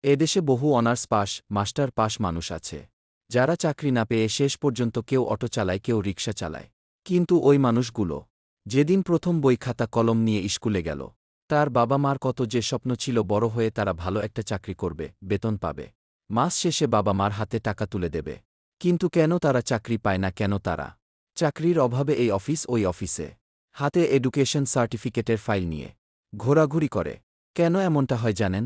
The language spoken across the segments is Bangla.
এদেশে বহু অনার্স পাস, মাস্টার পাস মানুষ আছে, যারা চাকরি না পেয়ে শেষ পর্যন্ত কেউ অটো চালায়, কেউ রিকশা চালায়। কিন্তু ওই মানুষগুলো যেদিন প্রথম বই খাতা কলম নিয়ে স্কুলে গেল, তার বাবা মার কত যে স্বপ্ন ছিল বড় হয়ে তারা ভালো একটা চাকরি করবে, বেতন পাবে, মাস শেষে বাবা মার হাতে টাকা তুলে দেবে। কিন্তু কেন তারা চাকরি পায় না? কেন তারা চাকরির অভাবে এই অফিস ওই অফিসে হাতে এডুকেশন সার্টিফিকেটের ফাইল নিয়ে ঘোরাঘুরি করে? কেন এমনটা হয় জানেন?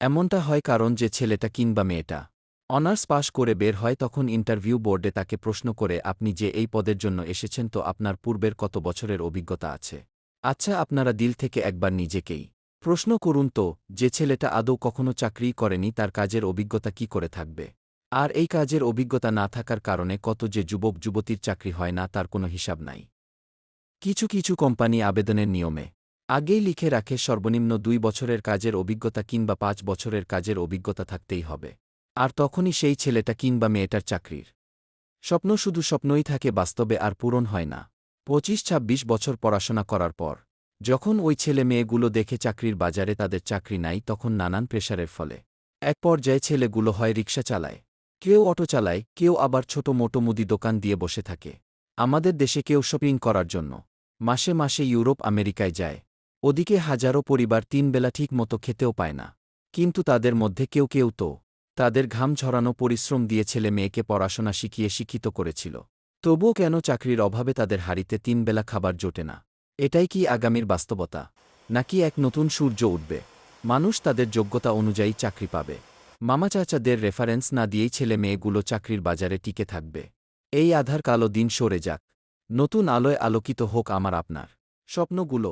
এমনটা হয় কারণ যে ছেলেটা কিংবা মেয়েটা অনার্স পাশ করে বের হয়, তখন ইন্টারভিউ বোর্ডে তাকে প্রশ্ন করে, আপনি যে এই পদের জন্য এসেছেন, তো আপনার পূর্বের কত বছরের অভিজ্ঞতা আছে? আচ্ছা, আপনারা দিল থেকে একবার নিজেকেই প্রশ্ন করুন তো, যে ছেলেটা আদৌ কখনো চাকরিই করেনি, তার কাজের অভিজ্ঞতা কি করে থাকবে? আর এই কাজের অভিজ্ঞতা না থাকার কারণে কত যে যুবক যুবতীর চাকরি হয় না, তার কোনো হিসাব নাই। কিছু কিছু কোম্পানি আবেদনের নিয়মে আগেই লিখে রাখে সর্বনিম্ন ২ বছরের কাজের অভিজ্ঞতা কিংবা ৫ বছরের কাজের অভিজ্ঞতা থাকতেই হবে। আর তখনই সেই ছেলেটা কিংবা মেয়েটার চাকরির স্বপ্ন শুধু স্বপ্নই থাকে, বাস্তবে আর পূরণ হয় না। ২৫-২৬ বছর পড়াশোনা করার পর যখন ওই ছেলে মেয়েগুলো দেখে চাকরির বাজারে তাদের চাকরি নাই, তখন নানান প্রেশারের ফলে এক পর্যায়ে ছেলেগুলো হয় রিকশা চালায়, কেউ অটো চালায়, কেউ আবার ছোট মোটো মুদি দোকান দিয়ে বসে থাকে। আমাদের দেশে কেউ শপিং করার জন্য মাসে মাসে ইউরোপ আমেরিকায় যায়। ওদিকে হাজারো পরিবার ৩ বেলা ঠিক মতো খেতেও পায় না। কিন্তু তাদের মধ্যে কেউ কেউ তো তাদের ঘাম ঝরানো পরিশ্রম দিয়ে ছেলে মেয়েকে পড়াশোনা শিখিয়ে শিক্ষিত করেছিল। তবুও কেন চাকরির অভাবে তাদের হাঁড়িতে ৩ বেলা খাবার জোটে না? এটাই কি আগামীর বাস্তবতা, নাকি এক নতুন সূর্য উঠবে? মানুষ তাদের যোগ্যতা অনুযায়ী চাকরি পাবে, মামা চাচাদের রেফারেন্স না দিয়েই ছেলে মেয়েগুলো চাকরির বাজারে টিকে থাকবে। এই আঁধার কালো দিন সরে যাক, নতুন আলোয় আলোকিত হোক আমার আপনার স্বপ্নগুলো।